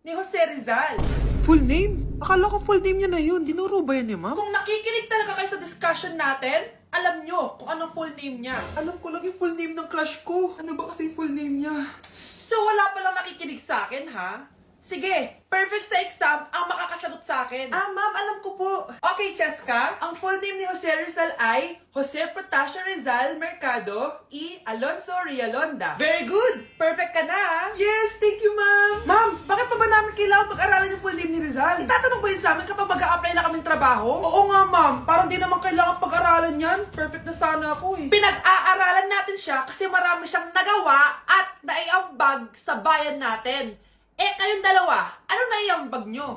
ni Jose Rizal. Full name? Akala ko full name niya na yun. Dinuro ba yan ni ma'am? Kung nakikinig talaga kayo sa discussion natin, alam nyo kung anong full name niya. Alam ko lang yung full name ng crush ko. Ano ba kasi full name niya? So wala palang nakikinig sa akin, ha? Sige, perfect sa exam ang makakasagot sa akin. Ma'am, alam ko po. Okay, Cheska, ang full name ni Jose Rizal ay Jose Protasio Rizal Mercado E. Alonso Rialonda. Very good! Perfect ka na, ha? Yes, thank you ma'am. Ma'am, bakit pa ba namin kailangan pag-aralan yung full name ni Rizal? Itatanong ba yun sa amin kapag mag-a-apply na kaming trabaho? Oo nga ma'am, parang di naman kailangan pag-aralan yan. Perfect na sana ako eh. Pinag-aaralan natin siya kasi marami siyang nagawa at naiambag sa bayan natin. Eh, kayong dalawa, ano naiambag nyo?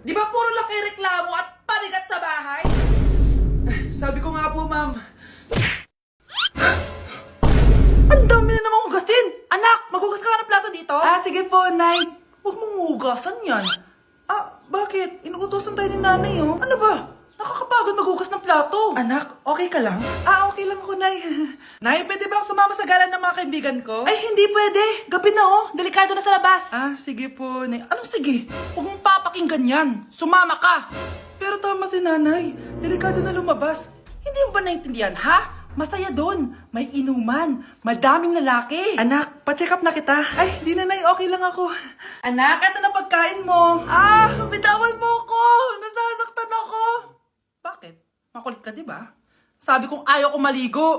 Di ba puro lang kayo reklamo at panigat sa bahay? Sabi ko nga po ma'am. Ang dami na namang hugasin! Anak, maghugas ka nga ng plato dito? Sige po, Nay. Huwag mong hugasan yan. Bakit? Inuutosan tayo ni nanay, oh. Ano ba? Nakakapagod maghugas ng plato. Anak, okay ka lang? Okay lang ako, Nay. Nay, pwede ba akong sumama sa gala ng mga kaibigan ko? Ay, hindi pwede. Gabi na, oh. Delikado na sa labas. Sige po, Nay. Anong sige? Huwag mong papakinggan yan. Sumama ka. Pero tama si nanay. Delikado na lumabas. Hindi mo ba naintindihan, ha? Masaya doon. May inuman. Madaming lalaki. Anak, pa-check up na kita. Ay, di na, Nay. Okay lang ako. Anak, eto na pagkain mo. Bitawan mo ko. Nasasaktan ako. Bakit? Makulit ka, di ba? Sabi kong ayaw ko maligo.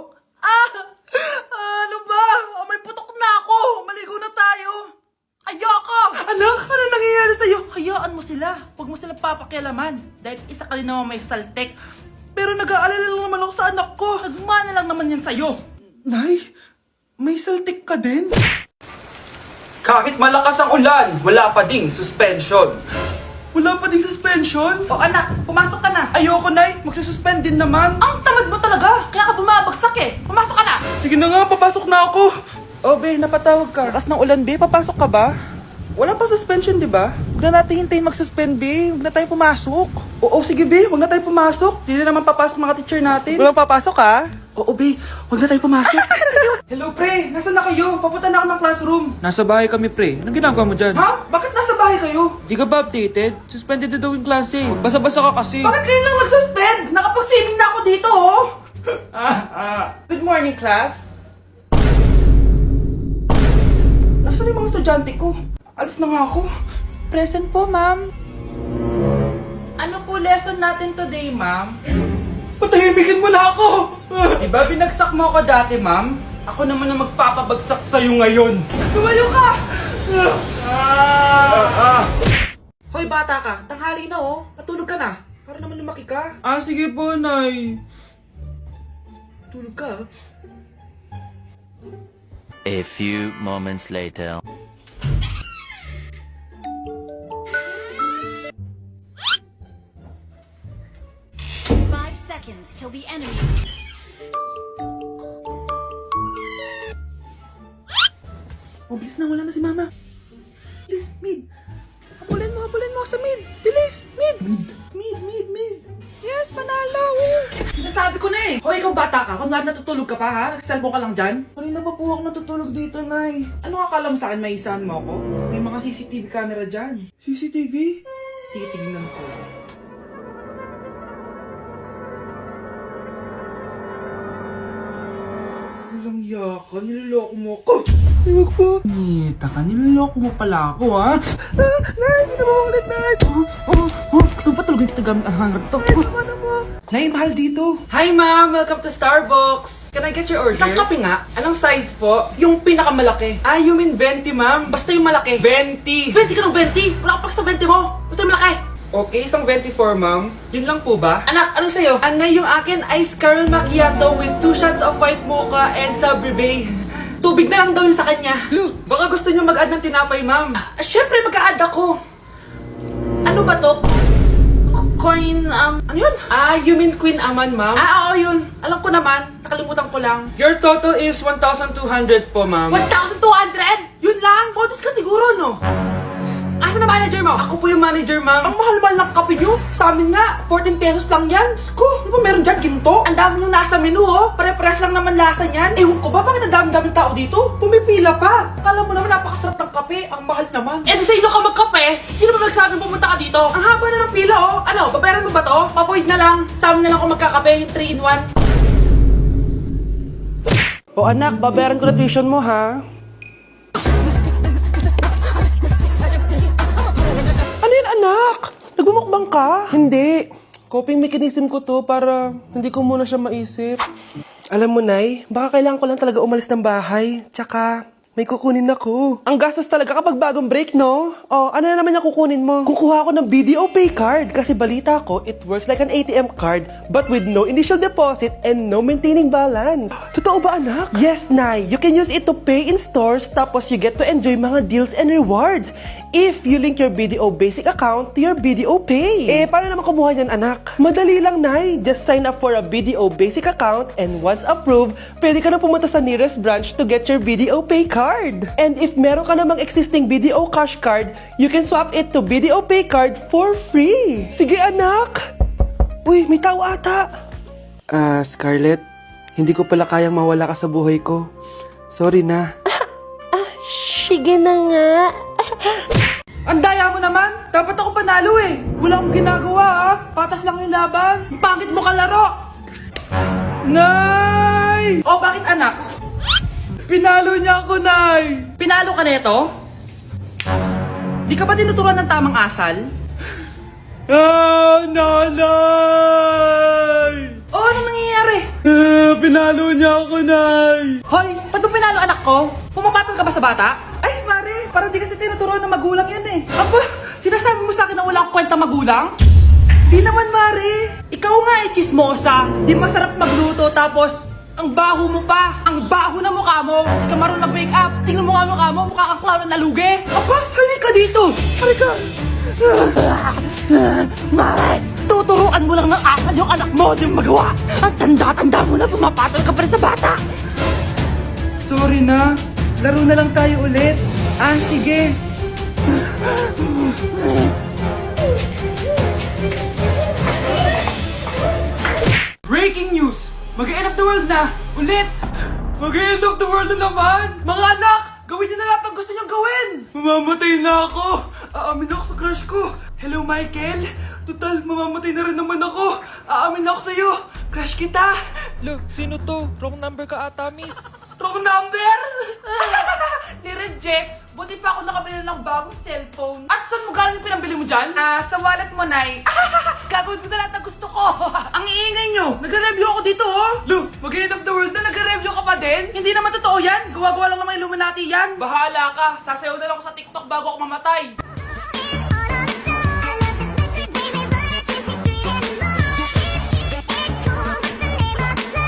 Ano ba? May putok na ako. Maligo na tayo. Ayoko! Anak, ano nangyayari sa'yo? Hayaan mo sila. Huwag mo silang papakialaman. Dahil isa ka din naman may saltek. Pero nag-aalala lang naman ako sa anak ko. Nagmana lang naman yan sa'yo. Nay, may saltik ka din? Kahit malakas ang ulan, wala pa ding suspension. Wala pa ding suspension? O anak, pumasok ka na. Ayoko, Nay. Magsususpend din naman. Ang tamad mo talaga. Kaya ka bumabagsak eh. Pumasok ka na. Sige na nga, papasok na ako. Be, napatawag ka. Lakas ng ulan, Be. Papasok ka ba? Wala pa suspension, di ba? Huwag na natin hintayin mag-suspend, Be. Huwag na tayo pumasok. Oo, sige, Be. Huwag na tayo pumasok. Di na naman papasok mga teacher natin. Walang papasok, ha? Oo, Be. Huwag na tayo pumasok. Hello, pre. Nasaan na kayo? Papunta na ako ng classroom. Nasa bahay kami, pre. Anong ginagawa mo dyan? Ha? Bakit nasa bahay kayo? Di ka ba updated? Suspended na daw yung klase. Basa-basa ka kasi. Bakit kayo lang nag-suspend? Nakapag-swimming na ako dito, oh. Good morning, class. Nasaan yung mga estudyante ko? Alis na nga ako. Present po, ma'am. Ano po lesson natin today, ma'am? Patahimikin mo na ako! Diba binagsak mo ako dati, ma'am? Ako naman ang magpapabagsak sa'yo ngayon. Lumayo ka! Hoy, bata ka. Tanghali na, oh. Matulog ka na. Para naman lumaki ka. Sige po, Nay. Tulog ka, ah. A few moments later. Five seconds till the enemy. Bilis na, wala na si mama. Bilis, mid. Habulin mo sa mid. Bilis, mid. Mid. Yes, panalo! Sinasabi ko na eh! Hoy, ikaw bata ka, kung natutulog ka pa ha? Nagsiselfone ka lang dyan? Kanina pa po ako natutulog dito, Nay. Ano akala mo sa akin, may isahan mo ako? May mga CCTV camera dyan. CCTV? Titignan ko. Walang yaka, niloloko mo ako. Ay, wag po. Nita ka, niloloko mo pala ako, ha? Nay, hindi na maulit, Nay. Gusto mo pa tulogin kita gamit ang hangar to? Ano mo? Nay, mahal dito. Hi ma'am! Welcome to Starbucks! Can I get your order? Isang kape nga. Anong size po? Yung pinakamalaki. You mean 20 ma'am? Basta yung malaki. 20! 20 ka ng 20? Wala ka pa sa 20 mo! Basta yung malaki! Okay, isang 24, ma'am. Yun lang po ba? Anak, anong sa'yo? Anay, yung akin ice caramel macchiato with 2 shots of white mocha and Sabrivay. Tubig na lang daw yun sa kanya. Baka gusto nyo mag-add ng tinapay, ma'am. Syempre, mag-a-add ako. Ano ba to? Coin, ano yun? You mean Queen Aman, ma'am? Oo, yun. Alam ko naman. Nakalimutan ko lang. Your total is 1,200 po, ma'am. 1,200? Yun lang? Bonus ka siguro, no? Asa na ba manager mo? Ako po yung manager, ma'am. Ang mahal-mahal ng kape nyo. Sa amin nga, 14 pesos lang yan. Sko, di ba meron dyan ginto? Ang dami nung nasa menu, oh. Pare-pares lang naman lasa niyan. Ewan ko ba, bakit ang dami-daming tao dito? Pumipila pa. Akala mo naman napakasarap ng kape. Ang mahal naman. Eh, di sa inyo ka magkape? Sino ba nagsabing pumunta ka dito? Ang haba na ng pila, oh. Ano, babayaran mo ba to? Papoid na lang. Sa amin na lang ako magkakape, 3-in-1. O anak, babayaran ko na tuition mo, ha? Ano yan, anak? Nagmumukbang ka? Hindi. Coping mechanism ko to para hindi ko muna siya maisip. Alam mo, Nay, baka kailangan ko lang talaga umalis ng bahay. Tsaka, may kukunin ako. Ang gastos talaga kapag bagong break, no? Oh, ano na naman yung kukunin mo? Kukuha ako ng BDO Pay card kasi balita ko, it works like an ATM card but with no initial deposit and no maintaining balance. Totoo ba, anak? Yes, Nay. You can use it to pay in stores tapos you get to enjoy mga deals and rewards if you link your BDO Basic account to your BDO Pay. Eh, paano naman kumuha yan, anak? Madali lang, Nay. Just sign up for a BDO Basic account and once approved, pwede ka na pumunta sa nearest branch to get your BDO Pay card. And if meron ka namang existing BDO Cash card, you can swap it to BDO Pay card for free. Sige, anak! Uy, may tao ata! Scarlett, hindi ko pala kayang mawala ka sa buhay ko. Sorry na. Sige na nga. Ang daya mo naman! Dapat ako panalo eh! Wala akong ginagawa ah! Patas lang yung laban! Ang pangit mo kalaro! Nay! Oh, bakit anak? Pinalo niya ako, Nay! Pinalo ka neto? Di ka ba tinuturuan ng tamang asal? Nanay! Oh, ano nangyayari? Pinalo niya ako, Nay! Hoy, ba't mo pinalo anak ko? Pumapatol ka ba sa bata? Ay, Mare, parang di kasi tinuturuan ng magulang yan eh. Aba, sinasabi mo sa akin na wala akong kwenta magulang? Di naman, Mare. Ikaw nga eh, chismosa. Di masarap magluto tapos ang baho mo pa. Ang baho na mukha mo. Di ka marunong mag-make-up. Tingnan mo nga mukha mo. Mukha kang clown na nalugi. Aba, halika dito. Halika. Mare, tuturuan mo lang ng asal yung anak mo. Di mo magawa. Ang tanda-tanda mo na pumapatol ka pa rin sa bata. Sorry na. Laro na lang tayo ulit. Ah, sige. Breaking news! Mag-end of the world na! Ulit! Mag-end of the world na naman! Mga anak! Gawin niyo na lahat ng gusto niyong gawin! Mamamatay na ako! Aamin ako sa crush ko! Hello, Michael! Total, mamamatay na rin naman ako! Aamin ako sa'yo! Crush kita! Lo, sino to? Wrong number ka ata, miss. Wrong number! Ni-reject! Buti pa ako nakabili ng bagong cellphone. At saan mo galing yung pinambili mo dyan? Sa wallet mo, Nay. Gagawin ko na lahat ng gusto ko. Ang iingay nyo! Nagre-review ako dito, oh! Lu, mag-end of the world na nagre-review ka pa din? Hindi naman totoo yan. Gawa-gawa lang naman Illuminati yan. Bahala ka. Sasayaw na lang ako sa TikTok bago ako mamatay.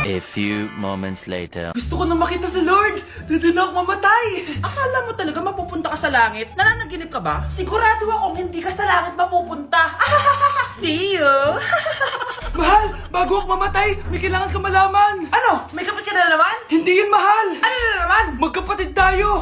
A few moments later. Gusto ko na makita si Lord! Ready na ako mamatay! Akala mo talaga mapupunta ka sa langit? Nananaginip ka ba? Sigurado akong hindi ka sa langit mapupunta! See you! Mahal! Bago ako mamatay, may kailangan ka malaman! Ano? May kapatid ka na naman? Hindi yun, mahal! Ano na naman? Magkapatid tayo!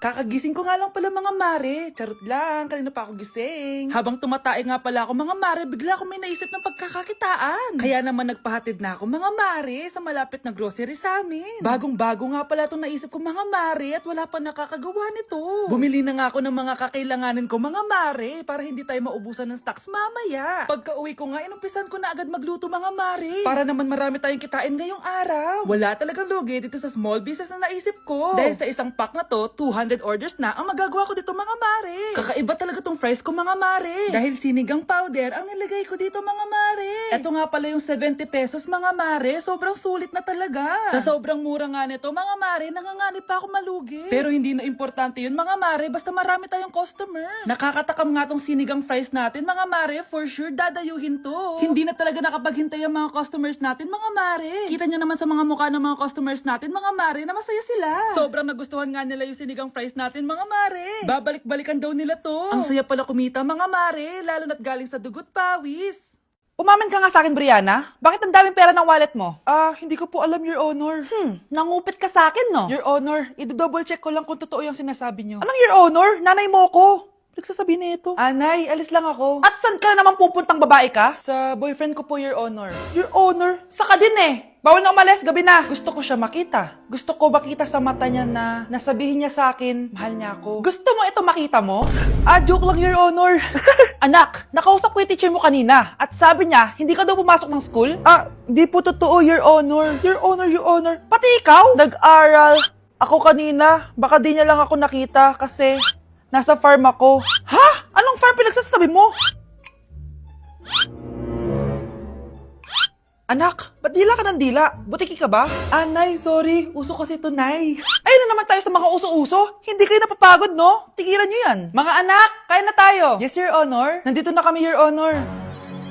Kakagising ko nga lang pala mga mare. Charot lang, kanina pa ako gising. Habang tumatae nga pala ako mga mare, bigla ako may naisip ng pagkakakitaan. Kaya naman nagpahatid na ako mga mare sa malapit na grocery sa amin. Bagong-bago nga pala itong naisip ko mga mare at wala pa nakakagawa nito. Bumili na nga ako ng mga kakailanganin ko mga mare para hindi tayo maubusan ng stocks mamaya. Pagka uwi ko nga, inumpisan ko na agad magluto mga mare. Para naman marami tayong kitain ngayong araw. Wala talagang lugi dito sa small business na naisip ko. Dahil sa isang pack na to, 200 orders na ang magagawa ko dito mga mare. Kakaiba talaga tong fries ko mga mare. Dahil sinigang powder ang nilagay ko dito mga mare. Ito nga pala yung 70 pesos mga mare. Sobrang sulit na talaga. Sa sobrang mura nga nito mga mare, nanganganib pa ako malugi. Pero hindi na importante yun mga mare, basta marami tayong customer. Nakakatakam nga tong sinigang fries natin mga mare, for sure dadayuhin to. Hindi na talaga nakapaghintay ang mga customers natin mga mare. Kita niya naman sa mga mukha ng mga customers natin mga mare na masaya sila. Sobrang nagustuhan nga nila yung sinigang fries natin mga mare. Babalik-balikan daw nila to. Ang saya pala kumita mga mare, lalo na't galing sa dugot pawis. Umamin ka nga sa akin, Brianna. Bakit ang daming pera ng wallet mo? Hindi ko po alam, Your Honor. Nangupit ka sa akin, no? Your Honor, i-double check ko lang kung totoo yung sinasabi niyo. Anong Your Honor? Nanay mo ko. pinagsasabi nito? Anay, alis lang ako. At saan ka na naman pupuntang babae ka? Sa boyfriend ko po, Your Honor. Your Honor? Saka din eh. Bawal na umalis, gabi na. Gusto ko siya makita. Gusto ko makita sa mata niya na nasabihin niya sa akin, mahal niya ako. Gusto mo ito makita mo? Joke lang, Your Honor. Anak, nakausap ko yung teacher mo kanina at sabi niya, hindi ka daw pumasok ng school? Di po totoo, Your Honor. Your Honor, Your Honor. Pati ikaw? Nag-aral. Ako kanina, baka di niya lang ako nakita kasi nasa farm ako. Ha? Anong farm pinagsasabi mo? Anak, ba't dila ka ng dila? Butiki ka ba? Nay, sorry. Uso kasi ito, Nay. Ayun na naman tayo sa mga uso-uso. Hindi kayo napapagod, no? Tigilan nyo yan. Mga anak, kain na tayo. Yes, Your Honor. Nandito na kami, Your Honor.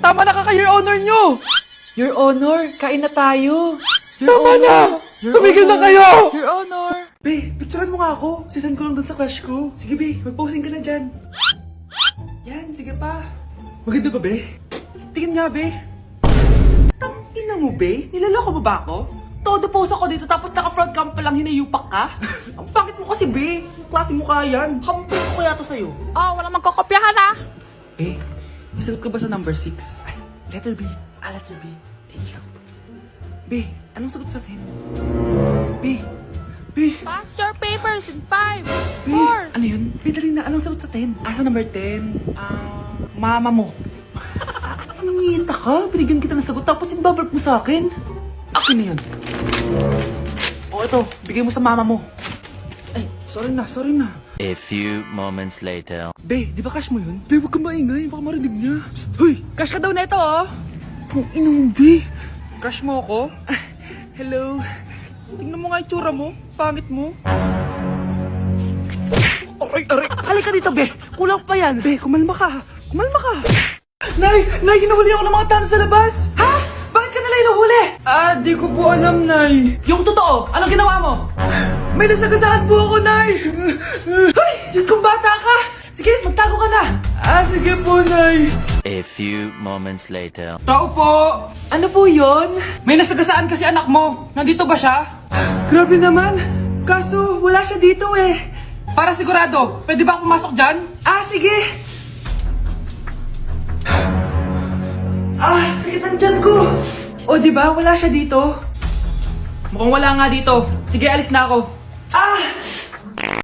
Tama na ka, Your Honor nyo. Your Honor, kain na tayo. Tama na! Tumigil na kayo! Your Honor. Be, picturean mo nga ako. Sisend ko lang dun sa crush ko. Sige, Be. Mag-posing ka na dyan. Yan, sige pa. Maganda ba, Be? Tingin nga, Be. Ina mo, Be? Nilaloko mo ba ako? Todo post ako dito tapos naka-front cam pa lang hinayupak ka? Ang pangit mo kasi, Be. Klase mo ka yan. Hampis ko kaya to sa'yo. Wala magkakopyahan, Be, may sagot ka ba sa number 6? Ay, letter B. Letter B. Thank you. Be, anong sagot sa 10? Be. Pass your papers in 5, Be, 4. ano yun? Be, dali na. Anong sagot sa 10? Sa number 10? Mama mo. Nangihita ka? Binigyan kita ng sagot tapos ibabalik mo sa akin? Akin na yun. Ito. Bigay mo sa mama mo. Ay, sorry na. A few moments later. Be, di ba crush mo yun? Be, huwag kang maingay. Baka marinig niya. Psst, hoy! Crush ka daw na ito, oh! Kung ina mo, Be. Crush mo ako? Hello. Tingnan mo nga itsura mo. Pangit mo. Aray! Halika dito, Be. Kulang pa yan. Be, kumalma ka. Nay, hinuhuli ako ng mga tano sa labas. Ha? Bakit ka nila hinuhuli? Di ko po alam, Nay. Yung totoo, anong ginawa mo? May nasagasaan po ako, Nay. Hoy, Diyos kong bata ka. Sige, magtago ka na. Sige po, Nay. A few moments later. Tao po. Ano po yon? May nasagasaan kasi anak mo. Nandito ba siya? Grabe naman. Kaso, wala siya dito eh. Para sigurado, pwede ba ako pumasok dyan? Sige. Sakit ang tiyan ko. O, diba? Wala siya dito. Mukhang wala nga dito. Sige, alis na ako.